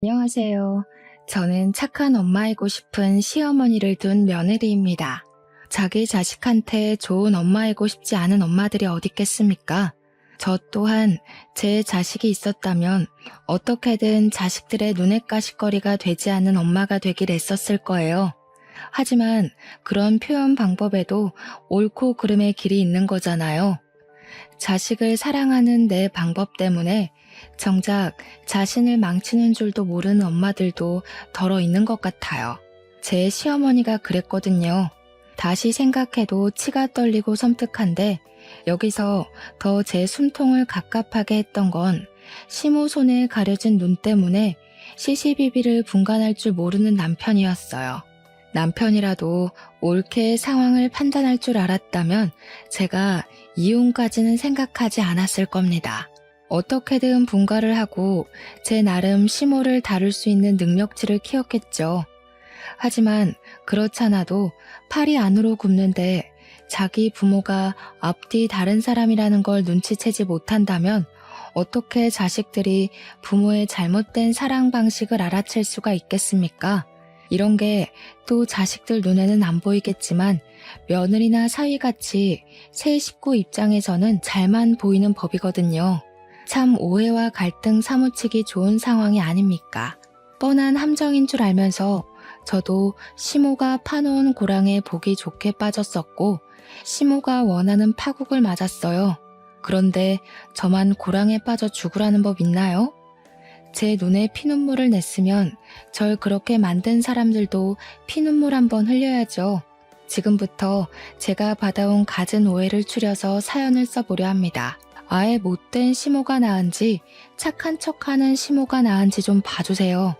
안녕하세요. 저는 착한 엄마이고 싶은 시어머니를 둔 며느리입니다. 자기 자식한테 좋은 엄마이고 싶지 않은 엄마들이 어디 있겠습니까? 저 또한 제 자식이 있었다면 어떻게든 자식들의 눈엣 가시거리가 되지 않는 엄마가 되길 애썼을 거예요. 하지만 그런 표현 방법에도 옳고 그름의 길이 있는 거잖아요. 자식을 사랑하는 내 방법 때문에 정작 자신을 망치는 줄도 모르는 엄마들도 덜어 있는 것 같아요. 제 시어머니가 그랬거든요. 다시 생각해도 치가 떨리고 섬뜩한데 여기서 더 제 숨통을 갑갑하게 했던 건 시모 손에 가려진 눈 때문에 시시비비를 분간할 줄 모르는 남편이었어요. 남편이라도 옳게 상황을 판단할 줄 알았다면 제가 이혼까지는 생각하지 않았을 겁니다. 어떻게든 분가를 하고 제 나름 시모를 다룰 수 있는 능력치를 키웠겠죠. 하지만 그렇잖아도 팔이 안으로 굽는데 자기 부모가 앞뒤 다른 사람이라는 걸 눈치채지 못한다면 어떻게 자식들이 부모의 잘못된 사랑 방식을 알아챌 수가 있겠습니까? 이런 게 또 자식들 눈에는 안 보이겠지만 며느리나 사위같이 새 식구 입장에서는 잘만 보이는 법이거든요. 참 오해와 갈등 사무치기 좋은 상황이 아닙니까? 뻔한 함정인 줄 알면서 저도 시모가 파놓은 고랑에 보기 좋게 빠졌었고 시모가 원하는 파국을 맞았어요. 그런데 저만 고랑에 빠져 죽으라는 법 있나요? 제 눈에 피눈물을 냈으면 절 그렇게 만든 사람들도 피눈물 한번 흘려야죠. 지금부터 제가 받아온 갖은 오해를 추려서 사연을 써보려 합니다. 아예 못된 시모가 나은지 착한 척하는 시모가 나은지 좀 봐주세요.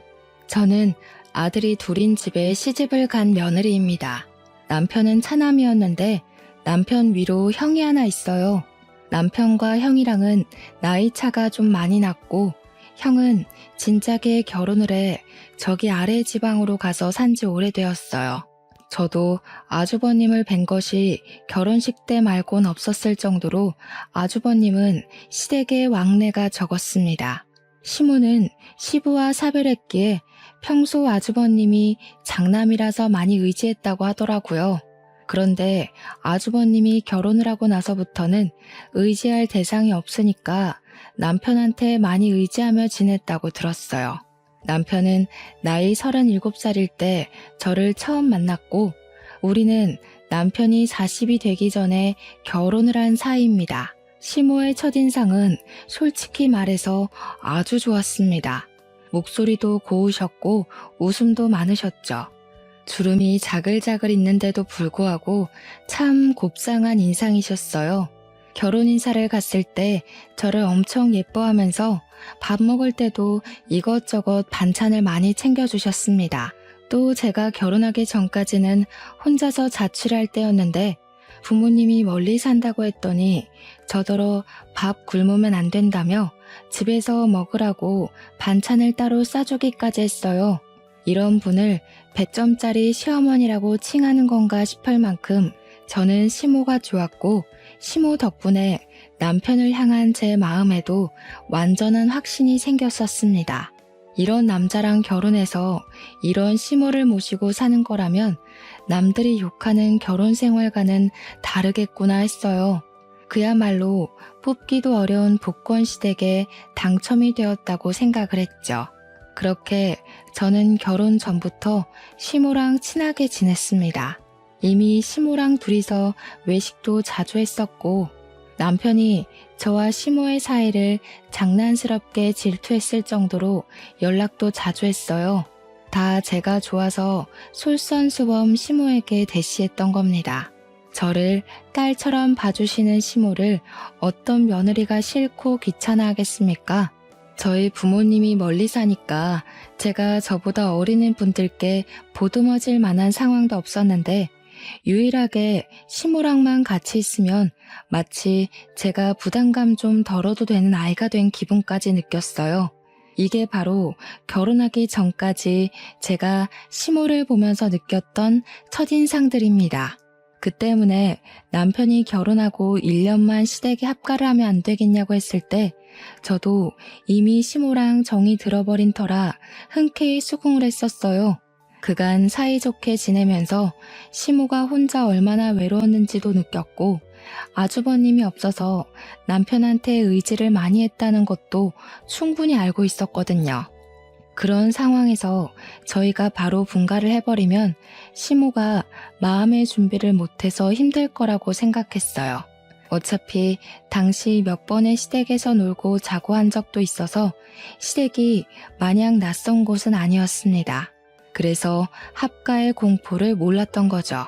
저는 아들이 둘인 집에 시집을 간 며느리입니다. 남편은 차남이었는데 남편 위로 형이 하나 있어요. 남편과 형이랑은 나이 차가 좀 많이 났고 형은 진작에 결혼을 해 저기 아래 지방으로 가서 산지 오래되었어요. 저도 아주버님을 뵌 것이 결혼식 때 말곤 없었을 정도로 아주버님은 시댁의 왕래가 적었습니다. 시모는 시부와 사별했기에 평소 아주버님이 장남이라서 많이 의지했다고 하더라고요. 그런데 아주버님이 결혼을 하고 나서부터는 의지할 대상이 없으니까 남편한테 많이 의지하며 지냈다고 들었어요. 남편은 나이 37살일 때 저를 처음 만났고 우리는 남편이 40이 되기 전에 결혼을 한 사이입니다. 시모의 첫인상은 솔직히 말해서 아주 좋았습니다. 목소리도 고우셨고 웃음도 많으셨죠. 주름이 자글자글 있는데도 불구하고 참 곱상한 인상이셨어요. 결혼 인사를 갔을 때 저를 엄청 예뻐하면서 밥 먹을 때도 이것저것 반찬을 많이 챙겨주셨습니다. 또 제가 결혼하기 전까지는 혼자서 자취를 할 때였는데 부모님이 멀리 산다고 했더니 저더러 밥 굶으면 안 된다며 집에서 먹으라고 반찬을 따로 싸주기까지 했어요. 이런 분을 100점짜리 시어머니라고 칭하는 건가 싶을 만큼 저는 시모가 좋았고 시모 덕분에 남편을 향한 제 마음에도 완전한 확신이 생겼었습니다. 이런 남자랑 결혼해서 이런 시모를 모시고 사는 거라면 남들이 욕하는 결혼 생활과는 다르겠구나 했어요. 그야말로 뽑기도 어려운 복권 시댁에 당첨이 되었다고 생각을 했죠. 그렇게 저는 결혼 전부터 시모랑 친하게 지냈습니다. 이미 시모랑 둘이서 외식도 자주 했었고 남편이 저와 시모의 사이를 장난스럽게 질투했을 정도로 연락도 자주 했어요. 다 제가 좋아서 솔선수범 시모에게 대시했던 겁니다. 저를 딸처럼 봐주시는 시모를 어떤 며느리가 싫고 귀찮아하겠습니까? 저희 부모님이 멀리 사니까 제가 저보다 어리는 분들께 보듬어질 만한 상황도 없었는데 유일하게 시모랑만 같이 있으면 마치 제가 부담감 좀 덜어도 되는 아이가 된 기분까지 느꼈어요. 이게 바로 결혼하기 전까지 제가 시모를 보면서 느꼈던 첫인상들입니다. 그 때문에 남편이 결혼하고 1년만 시댁에 합가를 하면 안 되겠냐고 했을 때 저도 이미 시모랑 정이 들어버린 터라 흔쾌히 수긍을 했었어요. 그간 사이좋게 지내면서 시모가 혼자 얼마나 외로웠는지도 느꼈고 아주버님이 없어서 남편한테 의지를 많이 했다는 것도 충분히 알고 있었거든요. 그런 상황에서 저희가 바로 분가를 해버리면 시모가 마음의 준비를 못해서 힘들 거라고 생각했어요. 어차피 당시 몇 번의 시댁에서 놀고 자고 한 적도 있어서 시댁이 마냥 낯선 곳은 아니었습니다. 그래서 합가의 공포를 몰랐던 거죠.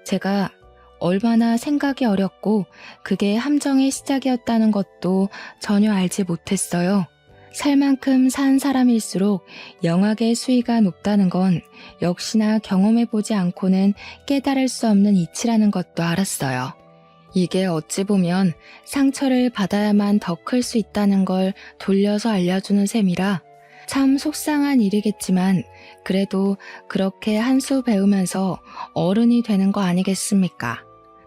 제가 얼마나 생각이 어렸고 그게 함정의 시작이었다는 것도 전혀 알지 못했어요. 살 만큼 산 사람일수록 영악의 수위가 높다는 건 역시나 경험해보지 않고는 깨달을 수 없는 이치라는 것도 알았어요. 이게 어찌 보면 상처를 받아야만 더 클 수 있다는 걸 돌려서 알려주는 셈이라 참 속상한 일이겠지만 그래도 그렇게 한 수 배우면서 어른이 되는 거 아니겠습니까?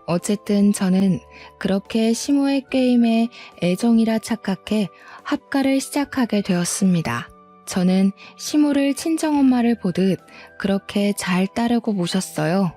어쨌든 저는 그렇게 시모의 게임에 애정이라 착각해 합가를 시작하게 되었습니다. 저는 시모를 친정엄마를 보듯 그렇게 잘 따르고 모셨어요.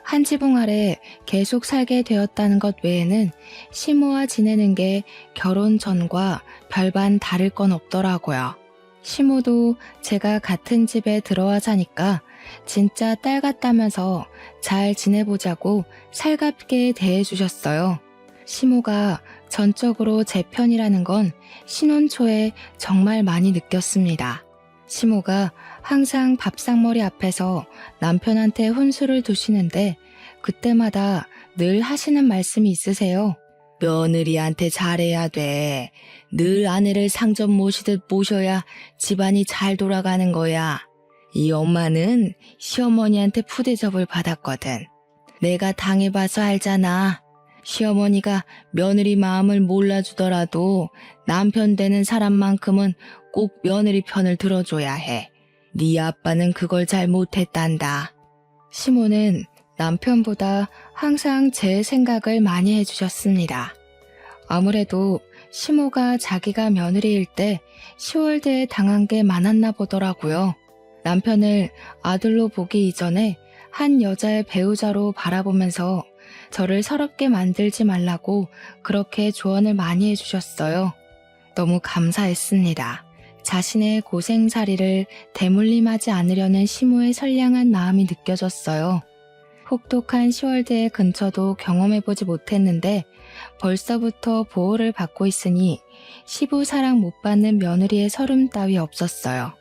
한 지붕 아래 계속 살게 되었다는 것 외에는 시모와 지내는 게 결혼 전과 별반 다를 건 없더라고요. 시모도 제가 같은 집에 들어와 사니까 진짜 딸 같다면서 잘 지내보자고 살갑게 대해주셨어요. 시모가 전적으로 제 편이라는 건 신혼 초에 정말 많이 느꼈습니다. 시모가 항상 밥상머리 앞에서 남편한테 혼수를 두시는데 그때마다 늘 하시는 말씀이 있으세요. 며느리한테 잘해야 돼. 늘 아내를 상점 모시듯 모셔야 집안이 잘 돌아가는 거야. 이 엄마는 시어머니한테 푸대접을 받았거든. 내가 당해봐서 알잖아. 시어머니가 며느리 마음을 몰라주더라도 남편 되는 사람만큼은 꼭 며느리 편을 들어줘야 해. 네 아빠는 그걸 잘 못했단다. 시모는 남편보다 항상 제 생각을 많이 해주셨습니다. 아무래도 시모가 자기가 며느리일 때 10월대에 당한 게 많았나 보더라고요. 남편을 아들로 보기 이전에 한 여자의 배우자로 바라보면서 저를 서럽게 만들지 말라고 그렇게 조언을 많이 해주셨어요. 너무 감사했습니다. 자신의 고생살이를 대물림하지 않으려는 시모의 선량한 마음이 느껴졌어요. 혹독한 10월대의 근처도 경험해보지 못했는데 벌써부터 보호를 받고 있으니 시부 사랑 못 받는 며느리의 서름 따위 없었어요.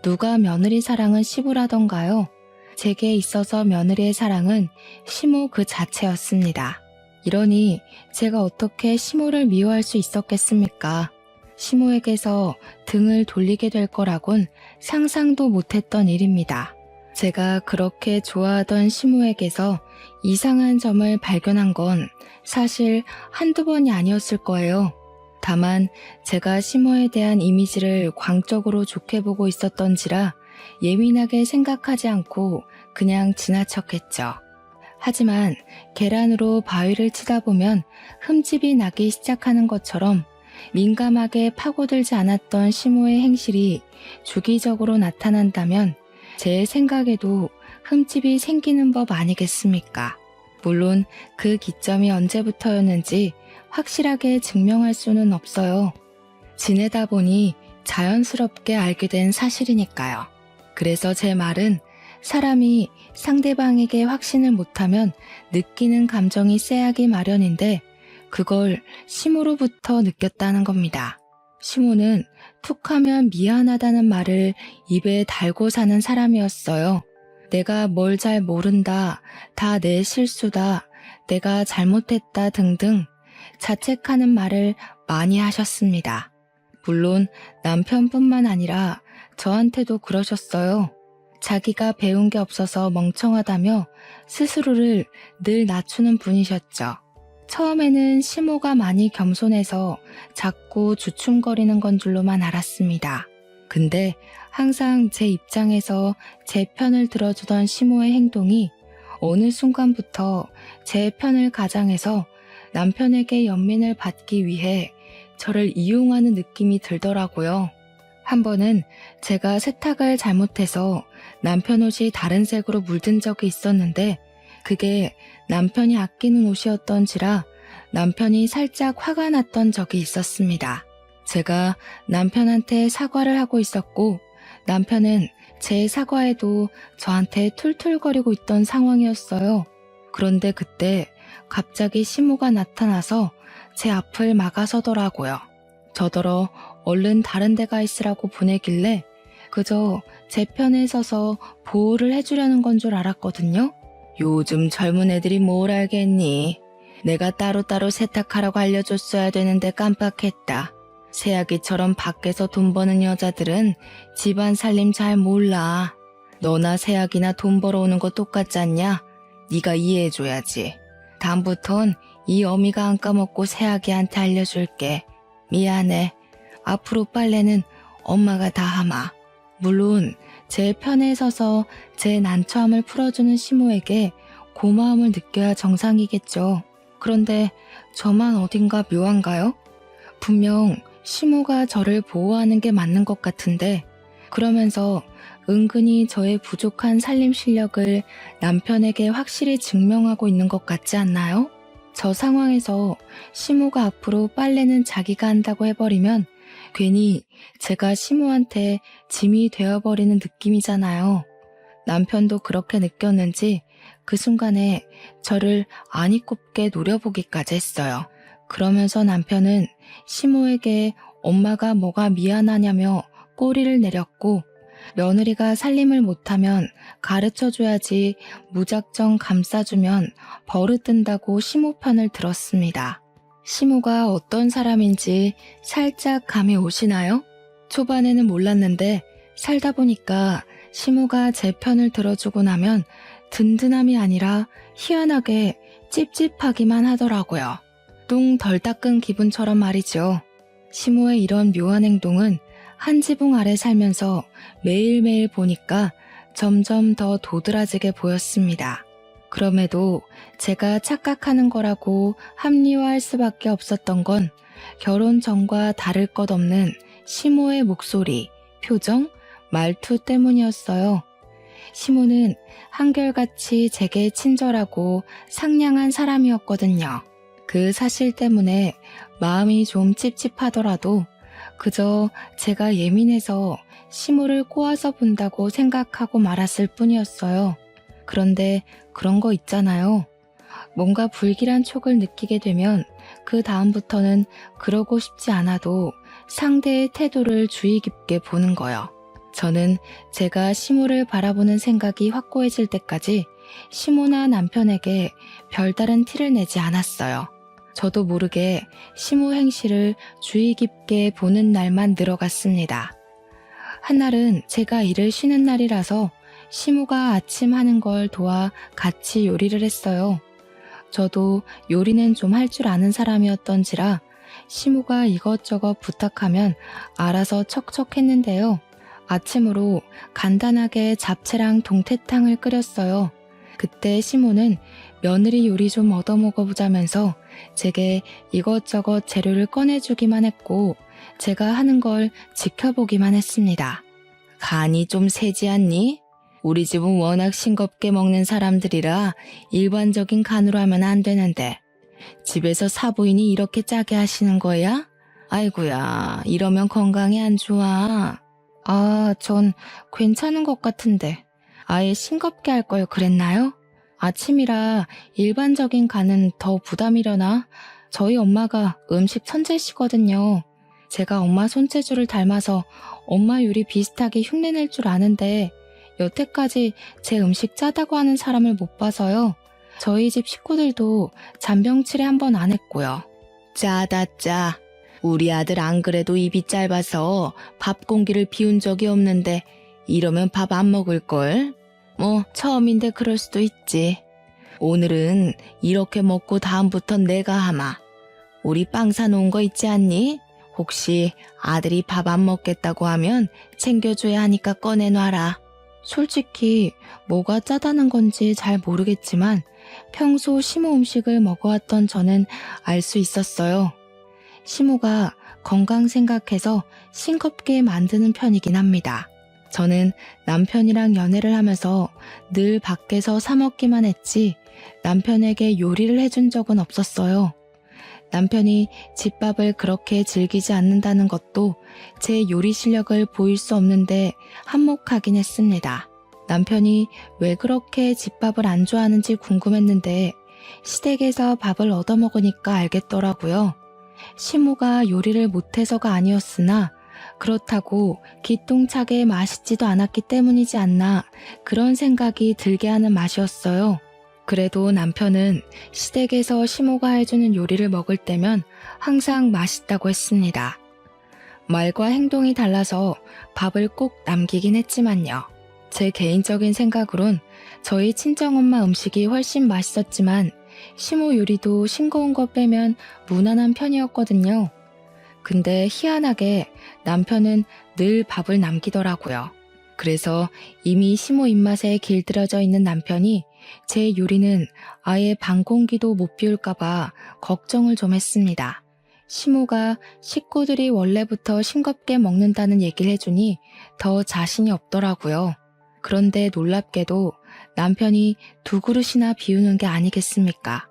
누가 며느리 사랑은 시부라던가요? 제게 있어서 며느리의 사랑은 시모 그 자체였습니다. 이러니 제가 어떻게 시모를 미워할 수 있었겠습니까? 시모에게서 등을 돌리게 될 거라곤 상상도 못했던 일입니다. 제가 그렇게 좋아하던 시모에게서 이상한 점을 발견한 건 사실 한두 번이 아니었을 거예요. 다만 제가 시모에 대한 이미지를 광적으로 좋게 보고 있었던지라 예민하게 생각하지 않고 그냥 지나쳤겠죠. 하지만 계란으로 바위를 치다 보면 흠집이 나기 시작하는 것처럼 민감하게 파고들지 않았던 시모의 행실이 주기적으로 나타난다면 제 생각에도 흠집이 생기는 법 아니겠습니까? 물론 그 기점이 언제부터였는지 확실하게 증명할 수는 없어요. 지내다 보니 자연스럽게 알게 된 사실이니까요. 그래서 제 말은 사람이 상대방에게 확신을 못하면 느끼는 감정이 쎄하기 마련인데 그걸 시모로부터 느꼈다는 겁니다. 시모는 툭하면 미안하다는 말을 입에 달고 사는 사람이었어요. 내가 뭘 잘 모른다, 다 내 실수다, 내가 잘못했다 등등 자책하는 말을 많이 하셨습니다. 물론 남편뿐만 아니라 저한테도 그러셨어요. 자기가 배운 게 없어서 멍청하다며 스스로를 늘 낮추는 분이셨죠. 처음에는 시모가 많이 겸손해서 자꾸 주춤거리는 건 줄로만 알았습니다. 근데 항상 제 입장에서 제 편을 들어주던 시모의 행동이 어느 순간부터 제 편을 가장해서 남편에게 연민을 받기 위해 저를 이용하는 느낌이 들더라고요. 한 번은 제가 세탁을 잘못해서 남편 옷이 다른 색으로 물든 적이 있었는데 그게 남편이 아끼는 옷이었던지라 남편이 살짝 화가 났던 적이 있었습니다. 제가 남편한테 사과를 하고 있었고 남편은 제 사과에도 저한테 툴툴거리고 있던 상황이었어요. 그런데 그때 갑자기 시모가 나타나서 제 앞을 막아서더라고요. 저더러 얼른 다른 데 가 있으라고 보내길래 그저 제 편에 서서 보호를 해주려는 건 줄 알았거든요. 요즘 젊은 애들이 뭘 알겠니? 내가 따로따로 세탁하라고 알려줬어야 되는데 깜빡했다. 새아기처럼 밖에서 돈 버는 여자들은 집안 살림 잘 몰라. 너나 새아기나 돈 벌어오는 거 똑같잖냐? 네가 이해해줘야지. 다음부턴 이 어미가 안 까먹고 새아기한테 알려줄게. 미안해. 앞으로 빨래는 엄마가 다 하마. 물론 제 편에 서서 제 난처함을 풀어주는 시모에게 고마움을 느껴야 정상이겠죠. 그런데 저만 어딘가 묘한가요? 분명 시모가 저를 보호하는 게 맞는 것 같은데 그러면서 은근히 저의 부족한 살림 실력을 남편에게 확실히 증명하고 있는 것 같지 않나요? 저 상황에서 시모가 앞으로 빨래는 자기가 한다고 해버리면 괜히 제가 시모한테 짐이 되어버리는 느낌이잖아요. 남편도 그렇게 느꼈는지 그 순간에 저를 아니 꼽게 노려보기까지 했어요. 그러면서 남편은 시모에게 엄마가 뭐가 미안하냐며 꼬리를 내렸고 며느리가 살림을 못하면 가르쳐줘야지 무작정 감싸주면 버릇든다고 시모 편을 들었습니다. 시모가 어떤 사람인지 살짝 감이 오시나요? 초반에는 몰랐는데 살다 보니까 시모가 제 편을 들어주고 나면 든든함이 아니라 희한하게 찝찝하기만 하더라고요. 똥 덜 닦은 기분처럼 말이죠. 시모의 이런 묘한 행동은 한 지붕 아래 살면서 매일매일 보니까 점점 더 도드라지게 보였습니다. 그럼에도 제가 착각하는 거라고 합리화할 수밖에 없었던 건 결혼 전과 다를 것 없는 시모의 목소리, 표정, 말투 때문이었어요. 시모는 한결같이 제게 친절하고 상냥한 사람이었거든요. 그 사실 때문에 마음이 좀 찝찝하더라도 그저 제가 예민해서 시모를 꼬아서 본다고 생각하고 말았을 뿐이었어요. 그런데 그런 거 있잖아요. 뭔가 불길한 촉을 느끼게 되면 그 다음부터는 그러고 싶지 않아도 상대의 태도를 주의 깊게 보는 거요. 저는 제가 시모를 바라보는 생각이 확고해질 때까지 시모나 남편에게 별다른 티를 내지 않았어요. 저도 모르게 시모 행실을 주의 깊게 보는 날만 늘어갔습니다. 한날은 제가 일을 쉬는 날이라서 시모가 아침 하는 걸 도와 같이 요리를 했어요. 저도 요리는 좀 할 줄 아는 사람이었던지라 시모가 이것저것 부탁하면 알아서 척척했는데요. 아침으로 간단하게 잡채랑 동태탕을 끓였어요. 그때 시모는 며느리 요리 좀 얻어먹어보자면서 제게 이것저것 재료를 꺼내주기만 했고 제가 하는 걸 지켜보기만 했습니다. 간이 좀 세지 않니? 우리 집은 워낙 싱겁게 먹는 사람들이라 일반적인 간으로 하면 안 되는데 집에서 사부인이 이렇게 짜게 하시는 거야? 아이고야, 이러면 건강에 안 좋아. 전 괜찮은 것 같은데 아예 싱겁게 할 걸 그랬나요? 아침이라 일반적인 간은 더 부담이려나? 저희 엄마가 음식 천재시거든요. 제가 엄마 손재주를 닮아서 엄마 요리 비슷하게 흉내낼 줄 아는데 여태까지 제 음식 짜다고 하는 사람을 못 봐서요. 저희 집 식구들도 잔병치레 한 번 안 했고요. 짜다 짜. 우리 아들 안 그래도 입이 짧아서 밥 공기를 비운 적이 없는데 이러면 밥 안 먹을걸? 뭐 처음인데 그럴 수도 있지. 오늘은 이렇게 먹고 다음부턴 내가 하마. 우리 빵 사놓은 거 있지 않니? 혹시 아들이 밥 안 먹겠다고 하면 챙겨줘야 하니까 꺼내놔라. 솔직히 뭐가 짜다는 건지 잘 모르겠지만 평소 시모 음식을 먹어왔던 저는 알 수 있었어요. 시모가 건강 생각해서 싱겁게 만드는 편이긴 합니다. 저는 남편이랑 연애를 하면서 늘 밖에서 사 먹기만 했지 남편에게 요리를 해준 적은 없었어요. 남편이 집밥을 그렇게 즐기지 않는다는 것도 제 요리 실력을 보일 수 없는데 한몫하긴 했습니다. 남편이 왜 그렇게 집밥을 안 좋아하는지 궁금했는데 시댁에서 밥을 얻어먹으니까 알겠더라고요. 시모가 요리를 못해서가 아니었으나 그렇다고 기똥차게 맛있지도 않았기 때문이지 않나 그런 생각이 들게 하는 맛이었어요. 그래도 남편은 시댁에서 시모가 해주는 요리를 먹을 때면 항상 맛있다고 했습니다. 말과 행동이 달라서 밥을 꼭 남기긴 했지만요. 제 개인적인 생각으론 저희 친정엄마 음식이 훨씬 맛있었지만 시모 요리도 싱거운 거 빼면 무난한 편이었거든요. 근데 희한하게 남편은 늘 밥을 남기더라고요. 그래서 이미 시모 입맛에 길들여져 있는 남편이 제 요리는 아예 반 공기도 못 비울까봐 걱정을 좀 했습니다. 시모가 식구들이 원래부터 싱겁게 먹는다는 얘기를 해주니 더 자신이 없더라고요. 그런데 놀랍게도 남편이 2그릇이나 비우는 게 아니겠습니까?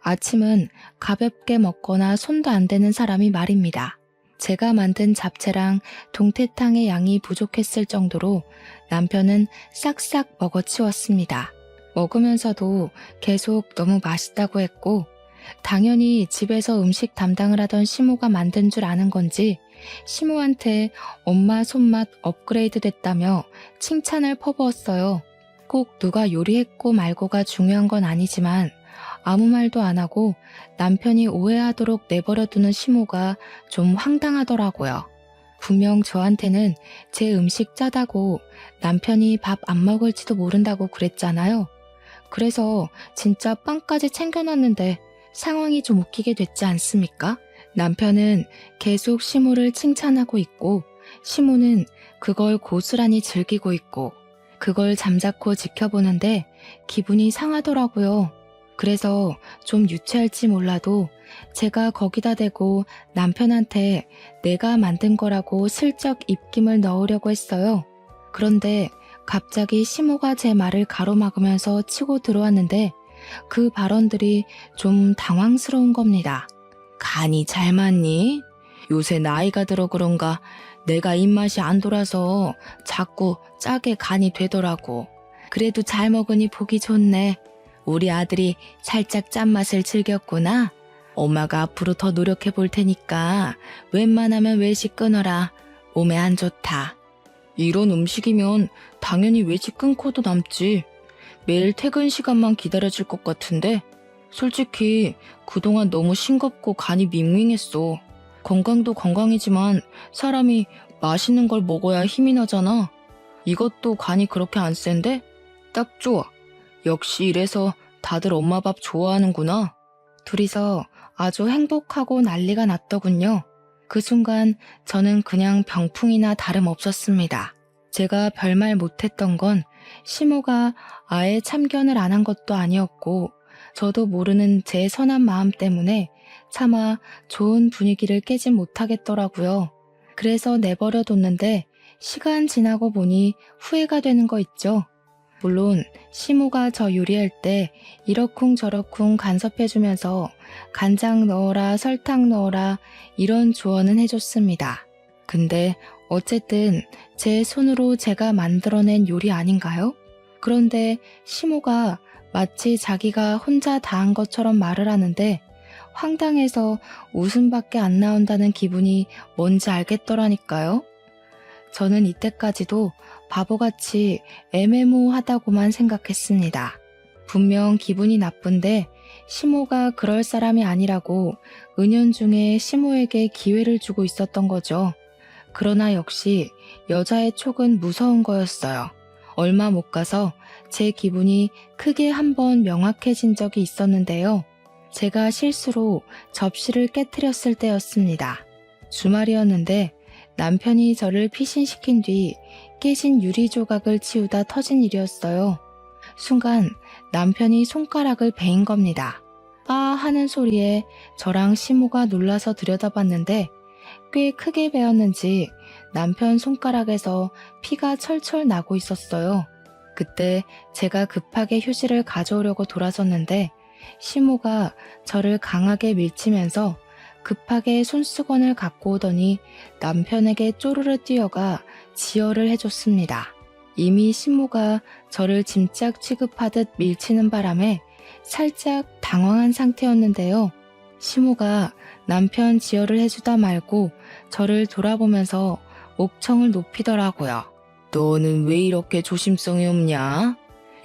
아침은 가볍게 먹거나 손도 안 대는 사람이 말입니다. 제가 만든 잡채랑 동태탕의 양이 부족했을 정도로 남편은 싹싹 먹어치웠습니다. 먹으면서도 계속 너무 맛있다고 했고 당연히 집에서 음식 담당을 하던 시모가 만든 줄 아는 건지 시모한테 엄마 손맛 업그레이드 됐다며 칭찬을 퍼부었어요. 꼭 누가 요리했고 말고가 중요한 건 아니지만 아무 말도 안 하고 남편이 오해하도록 내버려두는 시모가 좀 황당하더라고요. 분명 저한테는 제 음식 짜다고 남편이 밥 안 먹을지도 모른다고 그랬잖아요. 그래서 진짜 빵까지 챙겨놨는데 상황이 좀 웃기게 됐지 않습니까? 남편은 계속 시모를 칭찬하고 있고 시모는 그걸 고스란히 즐기고 있고 그걸 잠자코 지켜보는데 기분이 상하더라고요. 그래서 좀 유치할지 몰라도 제가 거기다 대고 남편한테 내가 만든 거라고 슬쩍 입김을 넣으려고 했어요. 그런데 갑자기 시모가 제 말을 가로막으면서 치고 들어왔는데 그 발언들이 좀 당황스러운 겁니다. 간이 잘 맞니? 요새 나이가 들어 그런가 내가 입맛이 안 돌아서 자꾸 짜게 간이 되더라고. 그래도 잘 먹으니 보기 좋네. 우리 아들이 살짝 짠맛을 즐겼구나. 엄마가 앞으로 더 노력해 볼 테니까 웬만하면 외식 끊어라. 몸에 안 좋다. 이런 음식이면 당연히 외식 끊고도 남지. 매일 퇴근 시간만 기다려질 것 같은데 솔직히 그동안 너무 싱겁고 간이 밍밍했어. 건강도 건강이지만 사람이 맛있는 걸 먹어야 힘이 나잖아. 이것도 간이 그렇게 안 센데? 딱 좋아. 역시 이래서 다들 엄마 밥 좋아하는구나. 둘이서 아주 행복하고 난리가 났더군요. 그 순간 저는 그냥 병풍이나 다름없었습니다. 제가 별말 못했던 건 시모가 아예 참견을 안 한 것도 아니었고 저도 모르는 제 선한 마음 때문에 차마 좋은 분위기를 깨진 못하겠더라고요. 그래서 내버려뒀는데 시간 지나고 보니 후회가 되는 거 있죠. 물론 시모가 저 요리할 때 이러쿵저러쿵 간섭해주면서 간장 넣어라 설탕 넣어라 이런 조언은 해줬습니다. 근데 어쨌든 제 손으로 제가 만들어낸 요리 아닌가요? 그런데 시모가 마치 자기가 혼자 다 한 것처럼 말을 하는데 황당해서 웃음밖에 안 나온다는 기분이 뭔지 알겠더라니까요. 저는 이때까지도 바보같이 애매모호하다고만 생각했습니다. 분명 기분이 나쁜데 시모가 그럴 사람이 아니라고 은연중에 시모에게 기회를 주고 있었던 거죠. 그러나 역시 여자의 촉은 무서운 거였어요. 얼마 못 가서 제 기분이 크게 한번 명확해진 적이 있었는데요. 제가 실수로 접시를 깨트렸을 때였습니다. 주말이었는데 남편이 저를 피신시킨 뒤 깨진 유리 조각을 치우다 터진 일이었어요. 순간 남편이 손가락을 베인 겁니다. 아 하는 소리에 저랑 시모가 놀라서 들여다봤는데 속이 크게 베었는지 남편 손가락에서 피가 철철 나고 있었어요. 그때 제가 급하게 휴지를 가져오려고 돌아섰는데 시모가 저를 강하게 밀치면서 급하게 손수건을 갖고 오더니 남편에게 쪼르르 뛰어가 지혈을 해줬습니다. 이미 시모가 저를 짐짝 취급하듯 밀치는 바람에 살짝 당황한 상태였는데요. 시모가 남편 지혈을 해주다 말고 저를 돌아보면서 목청을 높이더라고요. 너는 왜 이렇게 조심성이 없냐?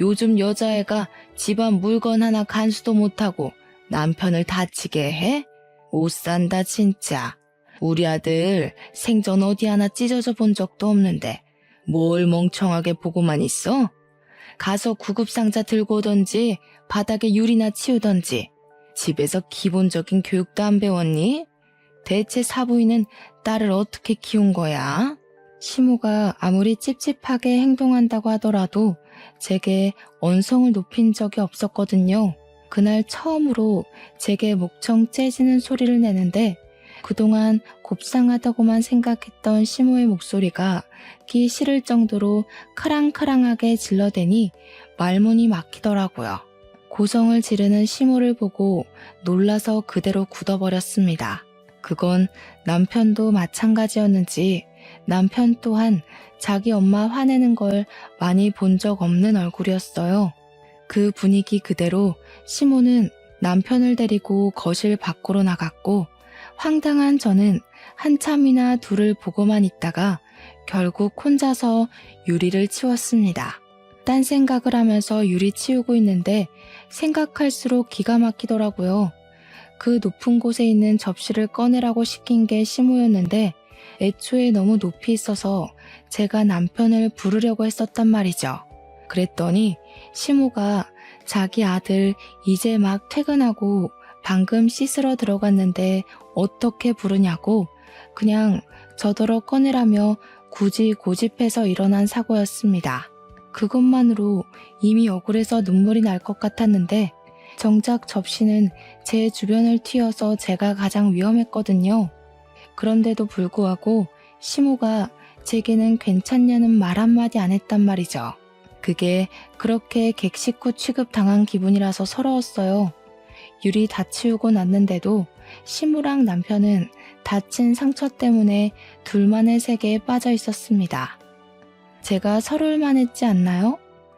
요즘 여자애가 집안 물건 하나 간수도 못하고 남편을 다치게 해? 못 산다 진짜. 우리 아들 생전 어디 하나 찢어져 본 적도 없는데 뭘 멍청하게 보고만 있어? 가서 구급상자 들고 오던지 바닥에 유리나 치우던지 집에서 기본적인 교육도 안 배웠니? 대체 사부인은 딸을 어떻게 키운 거야? 시모가 아무리 찝찝하게 행동한다고 하더라도 제게 언성을 높인 적이 없었거든요. 그날 처음으로 제게 목청 째지는 소리를 내는데 그동안 곱상하다고만 생각했던 시모의 목소리가 귀 시릴 정도로 카랑카랑하게 질러대니 말문이 막히더라고요. 고성을 지르는 시모를 보고 놀라서 그대로 굳어버렸습니다. 그건 남편도 마찬가지였는지 남편 또한 자기 엄마 화내는 걸 많이 본 적 없는 얼굴이었어요. 그 분위기 그대로 시모는 남편을 데리고 거실 밖으로 나갔고 황당한 저는 한참이나 둘을 보고만 있다가 결국 혼자서 유리를 치웠습니다. 딴 생각을 하면서 유리 치우고 있는데 생각할수록 기가 막히더라고요. 그 높은 곳에 있는 접시를 꺼내라고 시킨 게 시모였는데 애초에 너무 높이 있어서 제가 남편을 부르려고 했었단 말이죠. 그랬더니 시모가 자기 아들 이제 막 퇴근하고 방금 씻으러 들어갔는데 어떻게 부르냐고 그냥 저더러 꺼내라며 굳이 고집해서 일어난 사고였습니다. 그것만으로 이미 억울해서 눈물이 날 것 같았는데 정작 접시는 제 주변을 튀어서 제가 가장 위험했거든요. 그런데도 불구하고 시모가 제게는 괜찮냐는 말 한마디 안 했단 말이죠. 그게 그렇게 객식후 취급당한 기분이라서 서러웠어요. 유리 다 치우고 났는데도 시모랑 남편은 다친 상처 때문에 둘만의 세계에 빠져 있었습니다. 제가 서러울 만했지 않나요?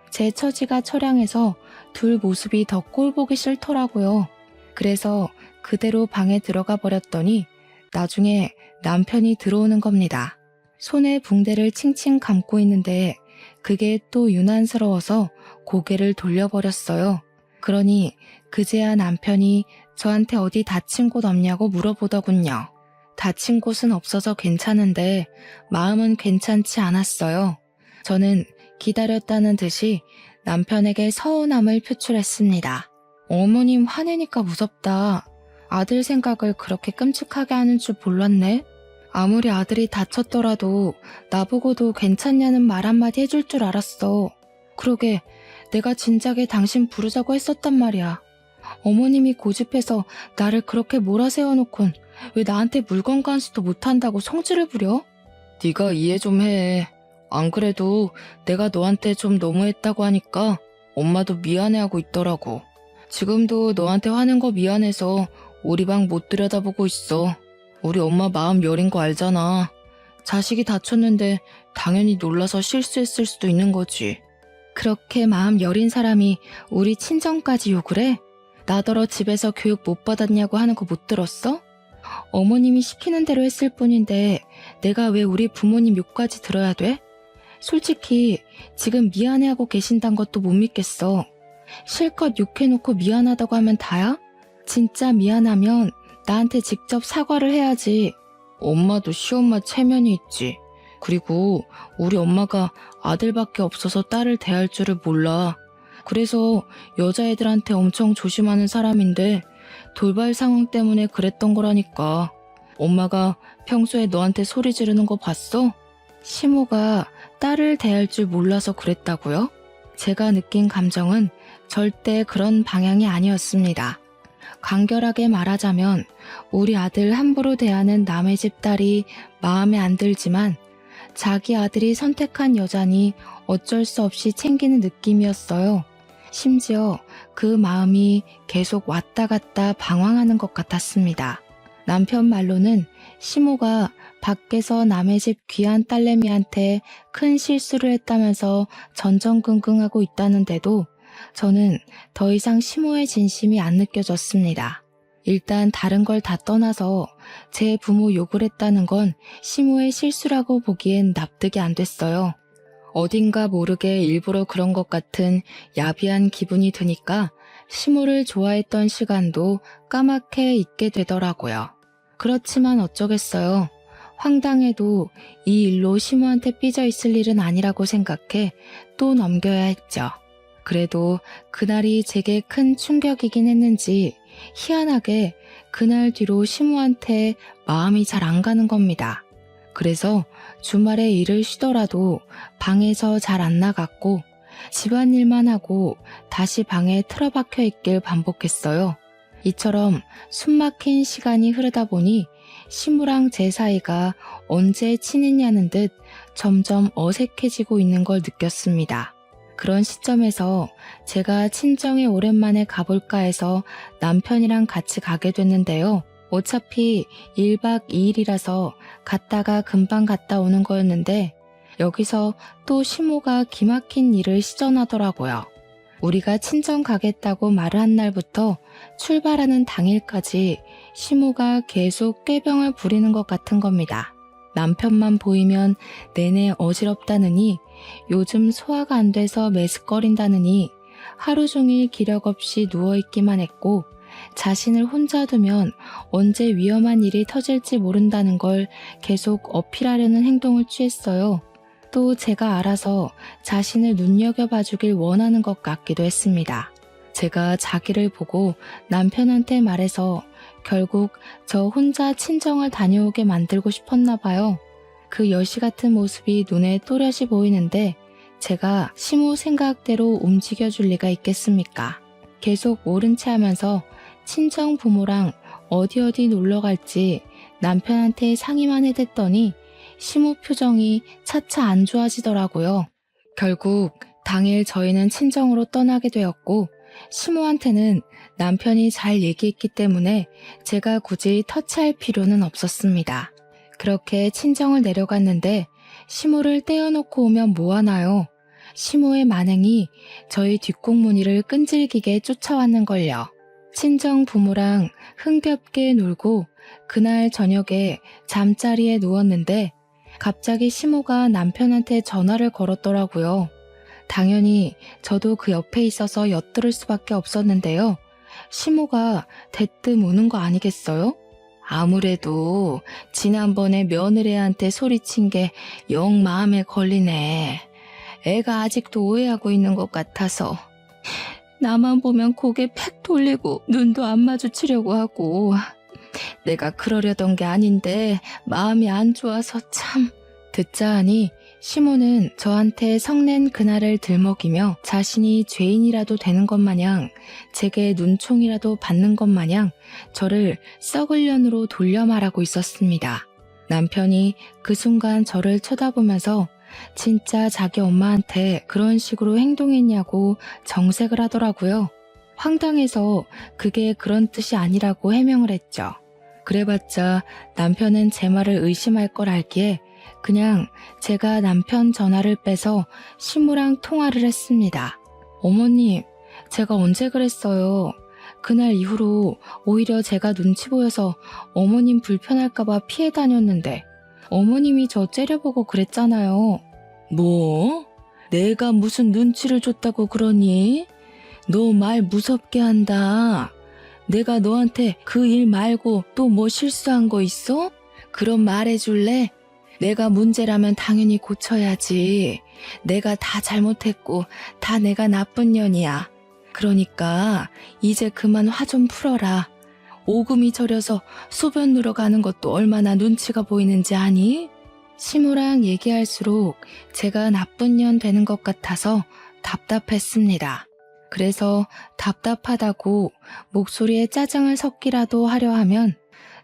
제 처지가 처량해서 둘 모습이 더 꼴보기 싫더라고요. 그래서 그대로 방에 들어가 버렸더니 나중에 남편이 들어오는 겁니다. 손에 붕대를 칭칭 감고 있는데 그게 또 유난스러워서 고개를 돌려버렸어요. 그러니 그제야 남편이 저한테 어디 다친 곳 없냐고 물어보더군요. 다친 곳은 없어서 괜찮은데 마음은 괜찮지 않았어요. 저는 기다렸다는 듯이 남편에게 서운함을 표출했습니다. 어머님 화내니까 무섭다. 아들 생각을 그렇게 끔찍하게 하는 줄 몰랐네. 아무리 아들이 다쳤더라도 나보고도 괜찮냐는 말 한마디 해줄 줄 알았어. 그러게 내가 진작에 당신 부르자고 했었단 말이야. 어머님이 고집해서 나를 그렇게 몰아세워놓곤 왜 나한테 물건 간수도 못한다고 성질을 부려? 네가 이해 좀 해. 안 그래도 내가 너한테 좀 너무했다고 하니까 엄마도 미안해하고 있더라고. 지금도 너한테 화낸 거 미안해서 우리 방 못 들여다보고 있어. 우리 엄마 마음 여린 거 알잖아. 자식이 다쳤는데 당연히 놀라서 실수했을 수도 있는 거지. 그렇게 마음 여린 사람이 우리 친정까지 욕을 해? 나더러 집에서 교육 못 받았냐고 하는 거 못 들었어? 어머님이 시키는 대로 했을 뿐인데 내가 왜 우리 부모님 욕까지 들어야 돼? 솔직히 지금 미안해하고 계신단 것도 못 믿겠어. 실컷 욕해놓고 미안하다고 하면 다야? 진짜 미안하면 나한테 직접 사과를 해야지. 엄마도 시엄마 체면이 있지. 그리고 우리 엄마가 아들밖에 없어서 딸을 대할 줄을 몰라. 그래서 여자애들한테 엄청 조심하는 사람인데 돌발 상황 때문에 그랬던 거라니까. 엄마가 평소에 너한테 소리 지르는 거 봤어? 시모가 딸을 대할 줄 몰라서 그랬다고요? 제가 느낀 감정은 절대 그런 방향이 아니었습니다. 간결하게 말하자면 우리 아들 함부로 대하는 남의 집 딸이 마음에 안 들지만 자기 아들이 선택한 여자니 어쩔 수 없이 챙기는 느낌이었어요. 심지어 그 마음이 계속 왔다 갔다 방황하는 것 같았습니다. 남편 말로는 시모가 밖에서 남의 집 귀한 딸내미한테 큰 실수를 했다면서 전전긍긍하고 있다는데도 저는 더 이상 시모의 진심이 안 느껴졌습니다. 일단 다른 걸 다 떠나서 제 부모 욕을 했다는 건 시모의 실수라고 보기엔 납득이 안 됐어요. 어딘가 모르게 일부러 그런 것 같은 야비한 기분이 드니까 시모를 좋아했던 시간도 까맣게 잊게 되더라고요. 그렇지만 어쩌겠어요. 황당해도 이 일로 시모한테 삐져 있을 일은 아니라고 생각해 또 넘겨야 했죠. 그래도 그날이 제게 큰 충격이긴 했는지 희한하게 그날 뒤로 시모한테 마음이 잘 안 가는 겁니다. 그래서 주말에 일을 쉬더라도 방에서 잘 안 나갔고 집안일만 하고 다시 방에 틀어박혀 있길 반복했어요. 이처럼 숨막힌 시간이 흐르다 보니 시무랑 제 사이가 언제 친했냐는 듯 점점 어색해지고 있는 걸 느꼈습니다. 그런 시점에서 제가 친정에 오랜만에 가볼까 해서 남편이랑 같이 가게 됐는데요. 어차피 1박 2일이라서 갔다가 금방 갔다 오는 거였는데 여기서 또 시모가 기막힌 일을 시전하더라고요. 우리가 친정 가겠다고 말을 한 날부터 출발하는 당일까지 시모가 계속 꾀병을 부리는 것 같은 겁니다. 남편만 보이면 내내 어지럽다느니 요즘 소화가 안 돼서 메스꺼린다느니 하루 종일 기력 없이 누워있기만 했고 자신을 혼자 두면 언제 위험한 일이 터질지 모른다는 걸 계속 어필하려는 행동을 취했어요. 또 제가 알아서 자신을 눈여겨봐주길 원하는 것 같기도 했습니다. 제가 자기를 보고 남편한테 말해서 결국 저 혼자 친정을 다녀오게 만들고 싶었나 봐요. 그 여시 같은 모습이 눈에 또렷이 보이는데 제가 시모 생각대로 움직여줄 리가 있겠습니까? 계속 모른 채 하면서 친정 부모랑 어디 놀러 갈지 남편한테 상의만 해댔더니 시모 표정이 차차 안 좋아지더라고요. 결국 당일 저희는 친정으로 떠나게 되었고 시모한테는 남편이 잘 얘기했기 때문에 제가 굳이 터치할 필요는 없었습니다. 그렇게 친정을 내려갔는데 시모를 떼어놓고 오면 뭐하나요? 시모의 만행이 저희 뒷공무니를 끈질기게 쫓아왔는걸요. 친정 부모랑 흥겹게 놀고 그날 저녁에 잠자리에 누웠는데 갑자기 시모가 남편한테 전화를 걸었더라고요. 당연히 저도 그 옆에 있어서 엿들을 수밖에 없었는데요. 시모가 대뜸 우는 거 아니겠어요? 아무래도 지난번에 며느리한테 소리친 게 영 마음에 걸리네. 애가 아직도 오해하고 있는 것 같아서 나만 보면 고개 팩 돌리고 눈도 안 마주치려고 하고 내가 그러려던 게 아닌데 마음이 안 좋아서 참. 듣자 하니 시모는 저한테 성낸 그날을 들먹이며 자신이 죄인이라도 되는 것 마냥 제게 눈총이라도 받는 것 마냥 저를 썩을 년으로 돌려 말하고 있었습니다. 남편이 그 순간 저를 쳐다보면서 진짜 자기 엄마한테 그런 식으로 행동했냐고 정색을 하더라고요. 황당해서 그게 그런 뜻이 아니라고 해명을 했죠. 그래봤자 남편은 제 말을 의심할 걸 알기에 그냥 제가 남편 전화를 빼서 시무랑 통화를 했습니다. 어머님, 제가 언제 그랬어요? 그날 이후로 오히려 제가 눈치 보여서 어머님 불편할까봐 피해 다녔는데 어머님이 저 째려보고 그랬잖아요. 뭐? 내가 무슨 눈치를 줬다고 그러니? 너 말 무섭게 한다. 내가 너한테 그 일 말고 또 뭐 실수한 거 있어? 그럼 말해줄래? 내가 문제라면 당연히 고쳐야지. 내가 다 잘못했고 다 내가 나쁜 년이야. 그러니까 이제 그만 화 좀 풀어라. 오금이 저려서 소변 누러 가는 것도 얼마나 눈치가 보이는지 아니? 시모랑 얘기할수록 제가 나쁜 년 되는 것 같아서 답답했습니다. 그래서 답답하다고 목소리에 짜증을 섞기라도 하려 하면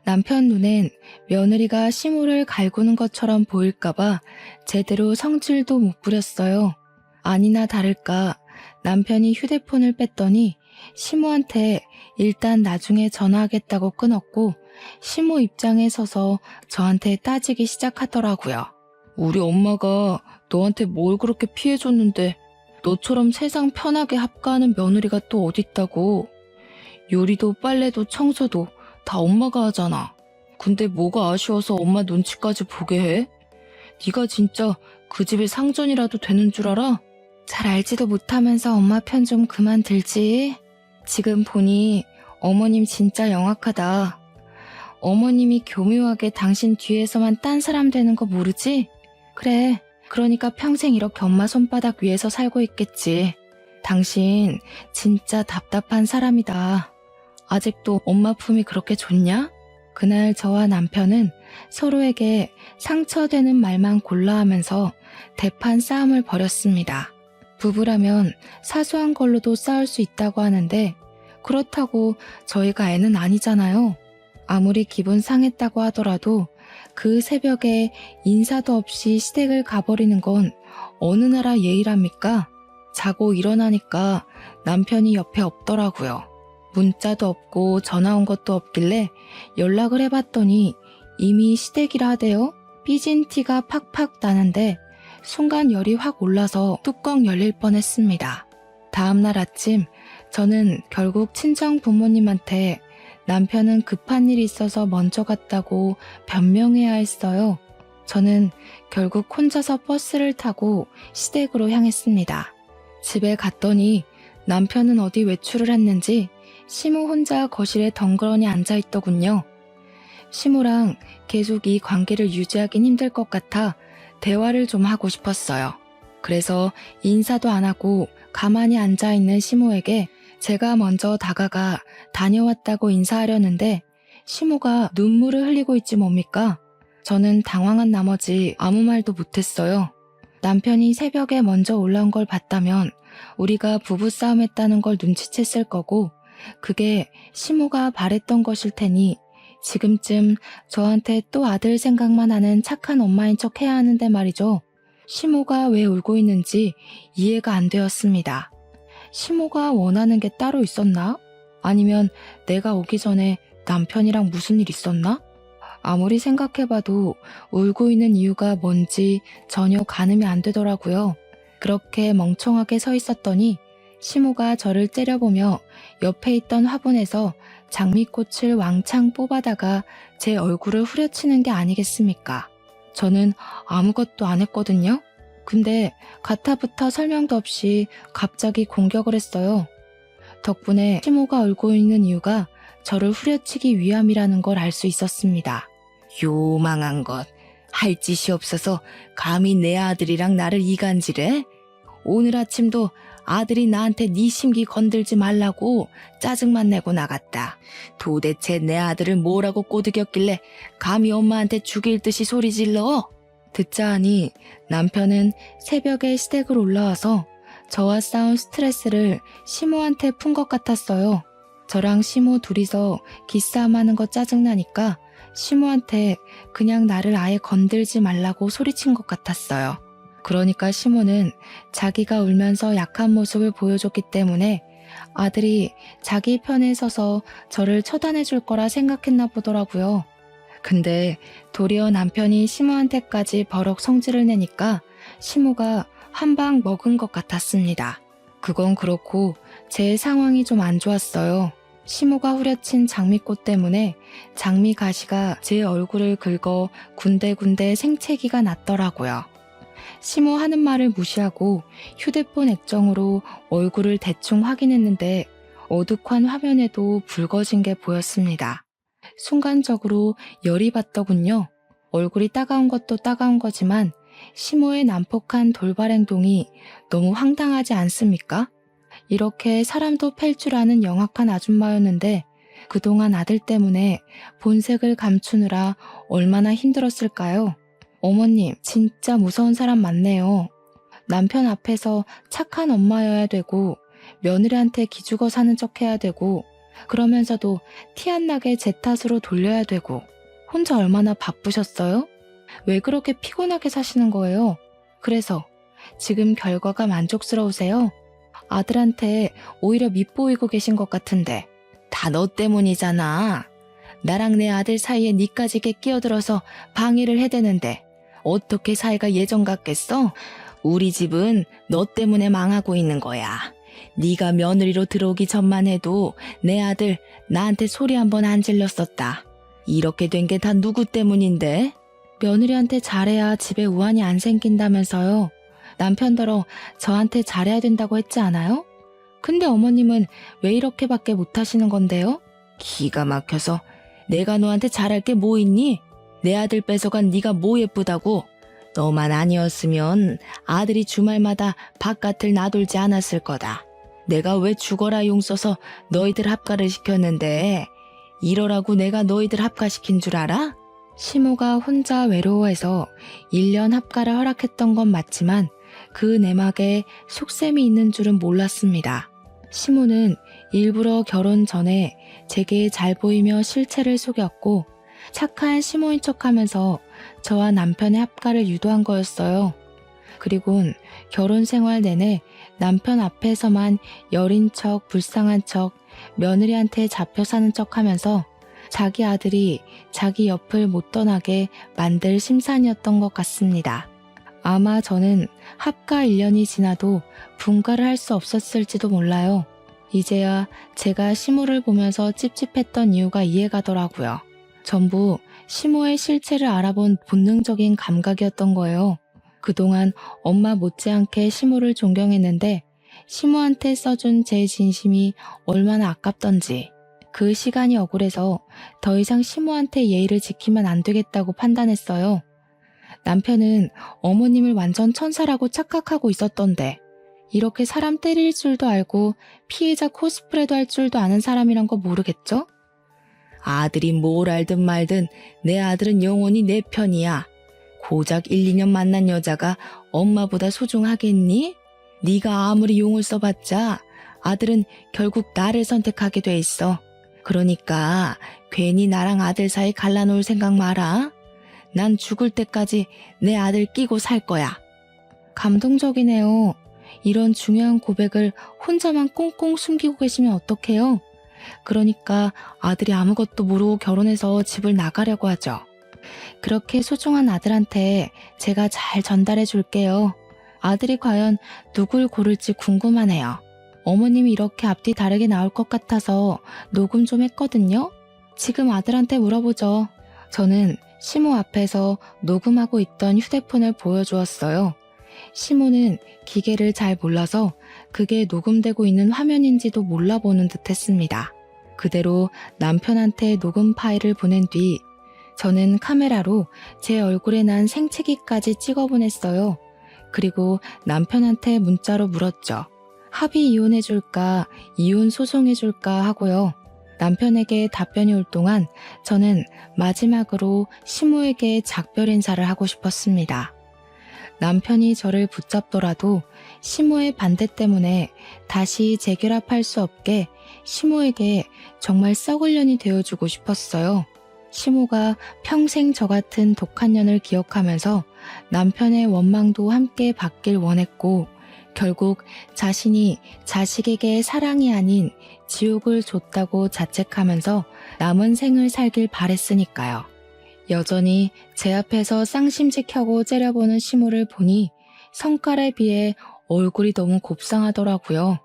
남편 눈엔 며느리가 시모를 갈구는 것처럼 보일까봐 제대로 성질도 못 부렸어요. 아니나 다를까 남편이 휴대폰을 뺐더니 시모한테 일단 나중에 전화하겠다고 끊었고 시모 입장에 서서 저한테 따지기 시작하더라고요. 우리 엄마가 너한테 뭘 그렇게 피해줬는데 너처럼 세상 편하게 합가하는 며느리가 또 어딨다고. 요리도 빨래도 청소도 다 엄마가 하잖아. 근데 뭐가 아쉬워서 엄마 눈치까지 보게 해? 네가 진짜 그 집의 상전이라도 되는 줄 알아? 잘 알지도 못하면서 엄마 편 좀 그만 들지. 지금 보니 어머님 진짜 영악하다. 어머님이 교묘하게 당신 뒤에서만 딴 사람 되는 거 모르지? 그래, 그러니까 평생 이렇게 엄마 손바닥 위에서 살고 있겠지. 당신 진짜 답답한 사람이다. 아직도 엄마 품이 그렇게 좋냐? 그날 저와 남편은 서로에게 상처되는 말만 골라 하면서 대판 싸움을 벌였습니다. 부부라면 사소한 걸로도 싸울 수 있다고 하는데 그렇다고 저희가 애는 아니잖아요. 아무리 기분 상했다고 하더라도 그 새벽에 인사도 없이 시댁을 가버리는 건 어느 나라 예의랍니까? 자고 일어나니까 남편이 옆에 없더라고요. 문자도 없고 전화 온 것도 없길래 연락을 해봤더니 이미 시댁이라 하대요. 삐진 티가 팍팍 나는데 순간 열이 확 올라서 뚜껑 열릴 뻔했습니다. 다음날 아침 저는 결국 친정 부모님한테 남편은 급한 일이 있어서 먼저 갔다고 변명해야 했어요. 저는 결국 혼자서 버스를 타고 시댁으로 향했습니다. 집에 갔더니 남편은 어디 외출을 했는지 시모 혼자 거실에 덩그러니 앉아있더군요. 시모랑 계속 이 관계를 유지하긴 힘들 것 같아 대화를 좀 하고 싶었어요. 그래서 인사도 안 하고 가만히 앉아있는 시모에게 제가 먼저 다가가 다녀왔다고 인사하려는데 시모가 눈물을 흘리고 있지 뭡니까? 저는 당황한 나머지 아무 말도 못했어요. 남편이 새벽에 먼저 올라온 걸 봤다면 우리가 부부싸움 했다는 걸 눈치챘을 거고 그게 시모가 바랬던 것일 테니 지금쯤 저한테 또 아들 생각만 하는 착한 엄마인 척 해야 하는데 말이죠. 시모가 왜 울고 있는지 이해가 안 되었습니다. 시모가 원하는 게 따로 있었나? 아니면 내가 오기 전에 남편이랑 무슨 일 있었나? 아무리 생각해봐도 울고 있는 이유가 뭔지 전혀 가늠이 안 되더라고요. 그렇게 멍청하게 서 있었더니 시모가 저를 째려보며 옆에 있던 화분에서 장미꽃을 왕창 뽑아다가 제 얼굴을 후려치는 게 아니겠습니까? 저는 아무것도 안 했거든요. 근데 가타부터 설명도 없이 갑자기 공격을 했어요. 덕분에 시모가 울고 있는 이유가 저를 후려치기 위함이라는 걸 알 수 있었습니다. 요망한 것, 할 짓이 없어서 감히 내 아들이랑 나를 이간질해? 오늘 아침도 아들이 나한테 네 심기 건들지 말라고 짜증만 내고 나갔다. 도대체 내 아들을 뭐라고 꼬드겼길래 감히 엄마한테 죽일 듯이 소리 질러? 듣자 하니 남편은 새벽에 시댁을 올라와서 저와 싸운 스트레스를 시모한테 푼 것 같았어요. 저랑 시모 둘이서 기싸움하는 거 짜증나니까 시모한테 그냥 나를 아예 건들지 말라고 소리친 것 같았어요. 그러니까 시모는 자기가 울면서 약한 모습을 보여줬기 때문에 아들이 자기 편에 서서 저를 처단해 줄 거라 생각했나 보더라고요. 근데 도리어 남편이 시모한테까지 버럭 성질을 내니까 시모가 한 방 먹은 것 같았습니다. 그건 그렇고 제 상황이 좀 안 좋았어요. 시모가 후려친 장미꽃 때문에 장미 가시가 제 얼굴을 긁어 군데군데 생채기가 났더라고요. 시모 하는 말을 무시하고 휴대폰 액정으로 얼굴을 대충 확인했는데 어둑한 화면에도 붉어진 게 보였습니다. 순간적으로 열이 받더군요. 얼굴이 따가운 것도 따가운 거지만 시모의 난폭한 돌발 행동이 너무 황당하지 않습니까? 이렇게 사람도 팰 줄 아는 영악한 아줌마였는데 그동안 아들 때문에 본색을 감추느라 얼마나 힘들었을까요? 어머님, 진짜 무서운 사람 맞네요. 남편 앞에서 착한 엄마여야 되고 며느리한테 기죽어 사는 척 해야 되고, 그러면서도 티 안 나게 제 탓으로 돌려야 되고, 혼자 얼마나 바쁘셨어요? 왜 그렇게 피곤하게 사시는 거예요? 그래서 지금 결과가 만족스러우세요? 아들한테 오히려 밉보이고 계신 것 같은데. 다 너 때문이잖아. 나랑 내 아들 사이에 니까지 끼어들어서 방해를 해대는데 어떻게 사이가 예전 같겠어? 우리 집은 너 때문에 망하고 있는 거야. 네가 며느리로 들어오기 전만 해도 내 아들 나한테 소리 한 번 안 질렀었다. 이렇게 된 게 다 누구 때문인데? 며느리한테 잘해야 집에 우환이 안 생긴다면서요. 남편더러 저한테 잘해야 된다고 했지 않아요? 근데 어머님은 왜 이렇게밖에 못하시는 건데요? 기가 막혀서 내가 너한테 잘할 게 뭐 있니? 내 아들 뺏어간 네가 뭐 예쁘다고? 너만 아니었으면 아들이 주말마다 바깥을 나돌지 않았을 거다. 내가 왜 죽어라 용 써서 너희들 합가를 시켰는데 이러라고 내가 너희들 합가시킨 줄 알아? 시모가 혼자 외로워해서 1년 합가를 허락했던 건 맞지만 그 내막에 속셈이 있는 줄은 몰랐습니다. 시모는 일부러 결혼 전에 제게 잘 보이며 실체를 속였고 착한 시모인 척하면서 저와 남편의 합가를 유도한 거였어요. 그리곤 결혼 생활 내내 남편 앞에서만 여린 척, 불쌍한 척, 며느리한테 잡혀 사는 척하면서 자기 아들이 자기 옆을 못 떠나게 만들 심산이었던 것 같습니다. 아마 저는 합가 1년이 지나도 분가를 할 수 없었을지도 몰라요. 이제야 제가 시모를 보면서 찝찝했던 이유가 이해가더라고요. 전부 시모의 실체를 알아본 본능적인 감각이었던 거예요. 그동안 엄마 못지않게 시모를 존경했는데 시모한테 써준 제 진심이 얼마나 아깝던지 그 시간이 억울해서 더 이상 시모한테 예의를 지키면 안 되겠다고 판단했어요. 남편은 어머님을 완전 천사라고 착각하고 있었던데 이렇게 사람 때릴 줄도 알고 피해자 코스프레도 할 줄도 아는 사람이란 거 모르겠죠? 아들이 뭘 알든 말든 내 아들은 영원히 내 편이야. 고작 1, 2년 만난 여자가 엄마보다 소중하겠니? 네가 아무리 용을 써봤자 아들은 결국 나를 선택하게 돼 있어. 그러니까 괜히 나랑 아들 사이 갈라놓을 생각 마라. 난 죽을 때까지 내 아들 끼고 살 거야. 감동적이네요. 이런 중요한 고백을 혼자만 꽁꽁 숨기고 계시면 어떡해요? 그러니까 아들이 아무것도 모르고 결혼해서 집을 나가려고 하죠. 그렇게 소중한 아들한테 제가 잘 전달해 줄게요. 아들이 과연 누굴 고를지 궁금하네요. 어머님이 이렇게 앞뒤 다르게 나올 것 같아서 녹음 좀 했거든요. 지금 아들한테 물어보죠. 저는 시모 앞에서 녹음하고 있던 휴대폰을 보여주었어요. 시모는 기계를 잘 몰라서 그게 녹음되고 있는 화면인지도 몰라보는 듯 했습니다. 그대로 남편한테 녹음 파일을 보낸 뒤 저는 카메라로 제 얼굴에 난 생채기까지 찍어 보냈어요. 그리고 남편한테 문자로 물었죠. 합의 이혼해줄까, 이혼 소송해줄까 하고요. 남편에게 답변이 올 동안 저는 마지막으로 시모에게 작별 인사를 하고 싶었습니다. 남편이 저를 붙잡더라도 시모의 반대 때문에 다시 재결합할 수 없게 시모에게 정말 썩을 년이 되어주고 싶었어요. 시모가 평생 저 같은 독한 년을 기억하면서 남편의 원망도 함께 받길 원했고 결국 자신이 자식에게 사랑이 아닌 지옥을 줬다고 자책하면서 남은 생을 살길 바랬으니까요. 여전히 제 앞에서 쌍심지켜고 째려보는 시모를 보니 성깔에 비해 얼굴이 너무 곱상하더라고요.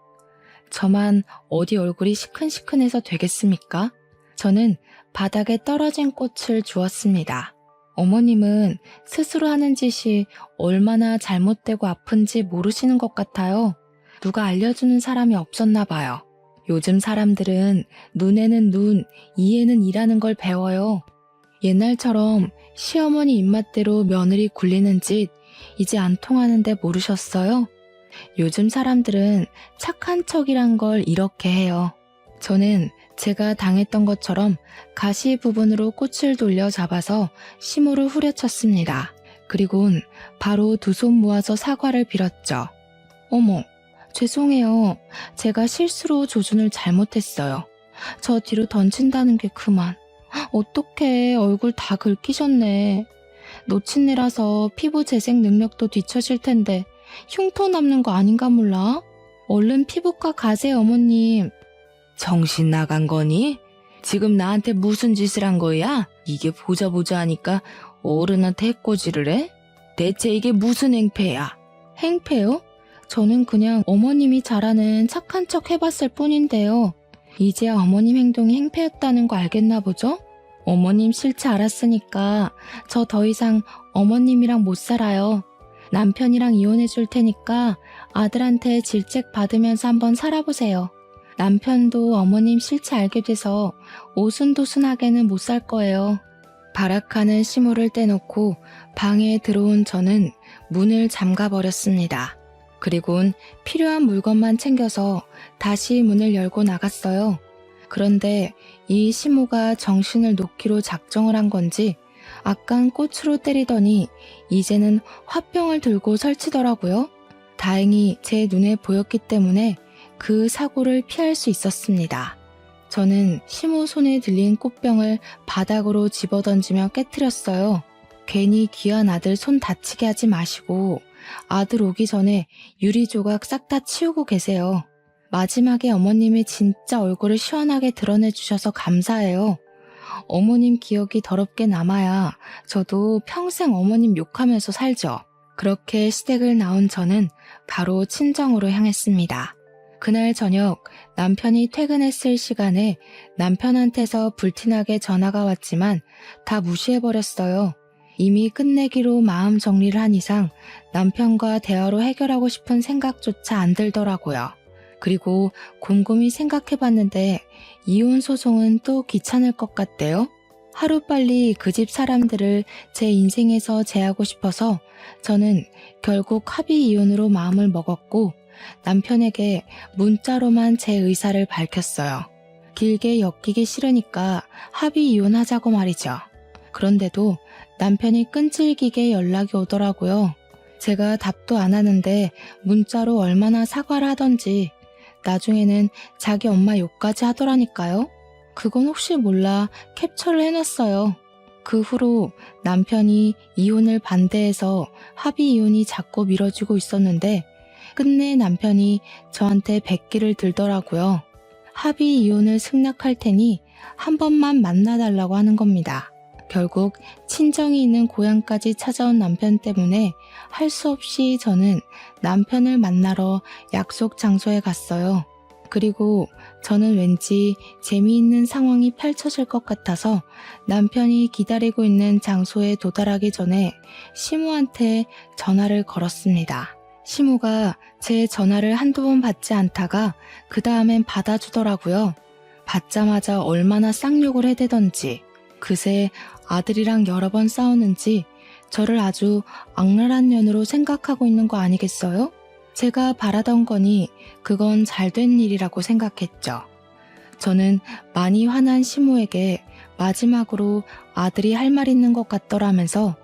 저만 어디 얼굴이 시큰시큰해서 되겠습니까? 저는 바닥에 떨어진 꽃을 주었습니다. 어머님은 스스로 하는 짓이 얼마나 잘못되고 아픈지 모르시는 것 같아요. 누가 알려주는 사람이 없었나 봐요. 요즘 사람들은 눈에는 눈, 이에는 이라는 걸 배워요. 옛날처럼 시어머니 입맛대로 며느리 굴리는 짓 이제 안 통하는데 모르셨어요? 요즘 사람들은 착한 척이란 걸 이렇게 해요. 저는 제가 당했던 것처럼 가시 부분으로 꽃을 돌려 잡아서 시모를 후려쳤습니다. 그리곤 바로 두 손 모아서 사과를 빌었죠. 어머, 죄송해요. 제가 실수로 조준을 잘못했어요. 저 뒤로 던진다는 게 그만. 어떡해, 얼굴 다 긁히셨네. 놓친 일라서 피부 재생 능력도 뒤처질 텐데 흉터 남는 거 아닌가 몰라? 얼른 피부과 가세요, 어머님. 정신 나간 거니? 지금 나한테 무슨 짓을 한 거야? 이게 보자 하니까 어른한테 해코지를 해? 대체 이게 무슨 행패야? 행패요? 저는 그냥 어머님이 잘하는 착한 척 해봤을 뿐인데요. 이제야 어머님 행동이 행패였다는 거 알겠나 보죠? 어머님 실체 알았으니까 저 더 이상 어머님이랑 못 살아요. 남편이랑 이혼해 줄 테니까 아들한테 질책 받으면서 한번 살아보세요. 남편도 어머님 실체 알게 돼서 오순도순하게는 못 살 거예요. 발악하는 시모를 떼놓고 방에 들어온 저는 문을 잠가버렸습니다. 그리곤 필요한 물건만 챙겨서 다시 문을 열고 나갔어요. 그런데 이 시모가 정신을 놓기로 작정을 한 건지 아깐 꽃으로 때리더니 이제는 화병을 들고 설치더라고요. 다행히 제 눈에 보였기 때문에 그 사고를 피할 수 있었습니다. 저는 시모 손에 들린 꽃병을 바닥으로 집어던지며 깨트렸어요. 괜히 귀한 아들 손 다치게 하지 마시고 아들 오기 전에 유리 조각 싹 다 치우고 계세요. 마지막에 어머님이 진짜 얼굴을 시원하게 드러내 주셔서 감사해요. 어머님 기억이 더럽게 남아야 저도 평생 어머님 욕하면서 살죠. 그렇게 시댁을 나온 저는 바로 친정으로 향했습니다. 그날 저녁 남편이 퇴근했을 시간에 남편한테서 불티나게 전화가 왔지만 다 무시해버렸어요. 이미 끝내기로 마음 정리를 한 이상 남편과 대화로 해결하고 싶은 생각조차 안 들더라고요. 그리고 곰곰이 생각해봤는데 이혼 소송은 또 귀찮을 것 같대요. 하루빨리 그 집 사람들을 제 인생에서 제하고 싶어서 저는 결국 합의 이혼으로 마음을 먹었고 남편에게 문자로만 제 의사를 밝혔어요. 길게 엮이기 싫으니까 합의 이혼하자고 말이죠. 그런데도 남편이 끈질기게 연락이 오더라고요. 제가 답도 안 하는데 문자로 얼마나 사과를 하던지 나중에는 자기 엄마 욕까지 하더라니까요. 그건 혹시 몰라 캡처를 해놨어요. 그 후로 남편이 이혼을 반대해서 합의 이혼이 자꾸 미뤄지고 있었는데 끝내 남편이 저한테 백기를 들더라고요. 합의 이혼을 승낙할 테니 한 번만 만나달라고 하는 겁니다. 결국 친정이 있는 고향까지 찾아온 남편 때문에 할 수 없이 저는 남편을 만나러 약속 장소에 갔어요. 그리고 저는 왠지 재미있는 상황이 펼쳐질 것 같아서 남편이 기다리고 있는 장소에 도달하기 전에 시모한테 전화를 걸었습니다. 시모가 제 전화를 한두 번 받지 않다가 그 다음엔 받아주더라고요. 받자마자 얼마나 쌍욕을 해대던지 그새 아들이랑 여러 번 싸우는지 저를 아주 악랄한 년으로 생각하고 있는 거 아니겠어요? 제가 바라던 거니 그건 잘된 일이라고 생각했죠. 저는 많이 화난 시모에게 마지막으로 아들이 할 말 있는 것 같더라면서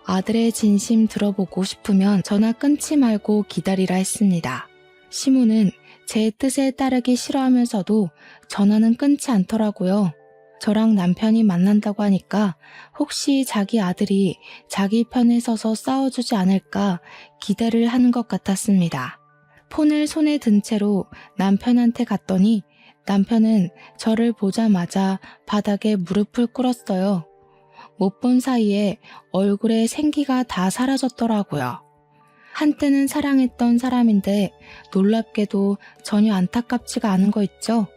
아들의 진심 들어보고 싶으면 전화 끊지 말고 기다리라 했습니다. 시모는 제 뜻에 따르기 싫어하면서도 전화는 끊지 않더라고요. 저랑 남편이 만난다고 하니까 혹시 자기 아들이 자기 편에 서서 싸워주지 않을까 기대를 하는 것 같았습니다. 폰을 손에 든 채로 남편한테 갔더니 남편은 저를 보자마자 바닥에 무릎을 꿇었어요. 못 본 사이에 얼굴에 생기가 다 사라졌더라고요. 한때는 사랑했던 사람인데 놀랍게도 전혀 안타깝지가 않은 거 있죠?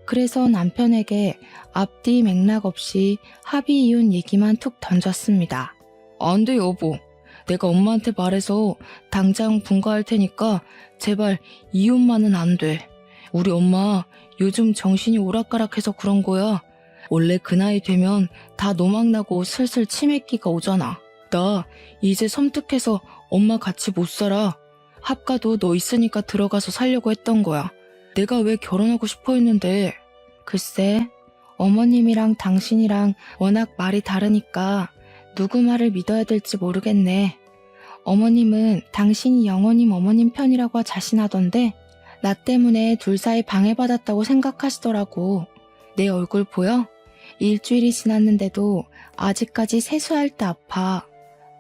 그래서 남편에게 앞뒤 맥락 없이 합의 이혼 얘기만 툭 던졌습니다. 안 돼 여보. 내가 엄마한테 말해서 당장 분가할 테니까 제발 이혼만은 안 돼. 우리 엄마 요즘 정신이 오락가락해서 그런 거야. 원래 그 나이 되면 다 노망나고 슬슬 치매기가 오잖아. 나 이제 섬뜩해서 엄마 같이 못 살아. 합가도 너 있으니까 들어가서 살려고 했던 거야. 내가 왜 결혼하고 싶어 했는데. 글쎄, 어머님이랑 당신이랑 워낙 말이 다르니까 누구 말을 믿어야 될지 모르겠네. 어머님은 당신이 영원히 어머님 편이라고 자신하던데 나 때문에 둘 사이 방해받았다고 생각하시더라고. 내 얼굴 보여? 일주일이 지났는데도 아직까지 세수할 때 아파.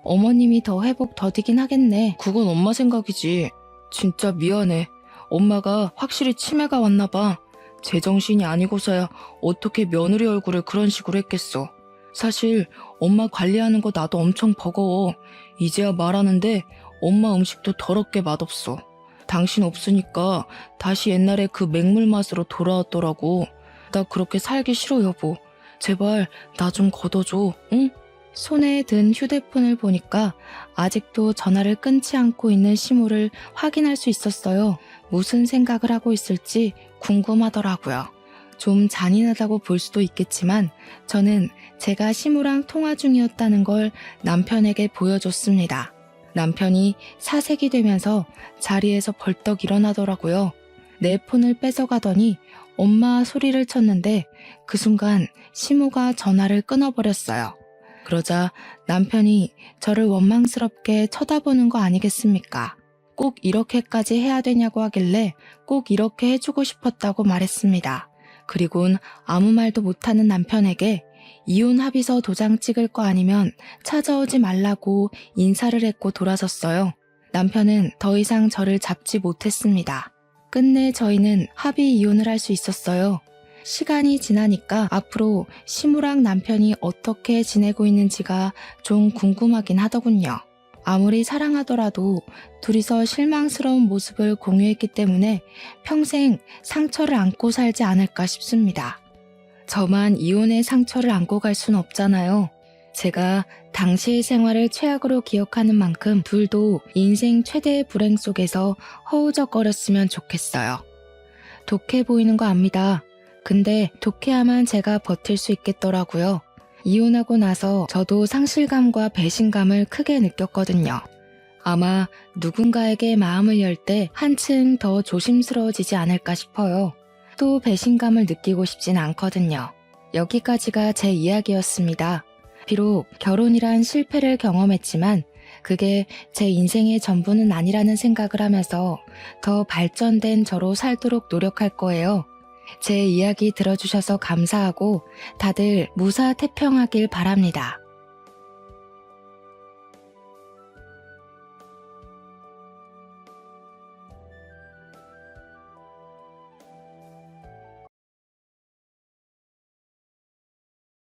어머님이 더 회복 더디긴 하겠네. 그건 엄마 생각이지. 진짜 미안해. 엄마가 확실히 치매가 왔나 봐. 제정신이 아니고서야 어떻게 며느리 얼굴을 그런 식으로 했겠어. 사실 엄마 관리하는 거 나도 엄청 버거워. 이제야 말하는데 엄마 음식도 더럽게 맛없어. 당신 없으니까 다시 옛날에 그 맹물 맛으로 돌아왔더라고. 나 그렇게 살기 싫어 여보. 제발 나 좀 걷어줘, 응? 손에 든 휴대폰을 보니까 아직도 전화를 끊지 않고 있는 시무를 확인할 수 있었어요. 무슨 생각을 하고 있을지 궁금하더라고요. 좀 잔인하다고 볼 수도 있겠지만 저는 제가 시무랑 통화 중이었다는 걸 남편에게 보여줬습니다. 남편이 사색이 되면서 자리에서 벌떡 일어나더라고요. 내 폰을 뺏어가더니 엄마 소리를 쳤는데 그 순간 시무가 전화를 끊어버렸어요. 그러자 남편이 저를 원망스럽게 쳐다보는 거 아니겠습니까? 꼭 이렇게까지 해야 되냐고 하길래 꼭 이렇게 해주고 싶었다고 말했습니다. 그리곤 아무 말도 못하는 남편에게 이혼 합의서 도장 찍을 거 아니면 찾아오지 말라고 인사를 했고 돌아섰어요. 남편은 더 이상 저를 잡지 못했습니다. 끝내 저희는 합의 이혼을 할 수 있었어요. 시간이 지나니까 앞으로 시무랑 남편이 어떻게 지내고 있는지가 좀 궁금하긴 하더군요. 아무리 사랑하더라도 둘이서 실망스러운 모습을 공유했기 때문에 평생 상처를 안고 살지 않을까 싶습니다. 저만 이혼의 상처를 안고 갈 순 없잖아요. 제가 당시의 생활을 최악으로 기억하는 만큼 둘도 인생 최대의 불행 속에서 허우적거렸으면 좋겠어요. 독해 보이는 거 압니다. 근데 독해야만 제가 버틸 수 있겠더라고요. 이혼하고 나서 저도 상실감과 배신감을 크게 느꼈거든요. 아마 누군가에게 마음을 열 때 한층 더 조심스러워지지 않을까 싶어요. 또 배신감을 느끼고 싶진 않거든요. 여기까지가 제 이야기였습니다. 비록 결혼이란 실패를 경험했지만 그게 제 인생의 전부는 아니라는 생각을 하면서 더 발전된 저로 살도록 노력할 거예요. 제 이야기 들어주셔서 감사하고 다들 무사태평하길 바랍니다.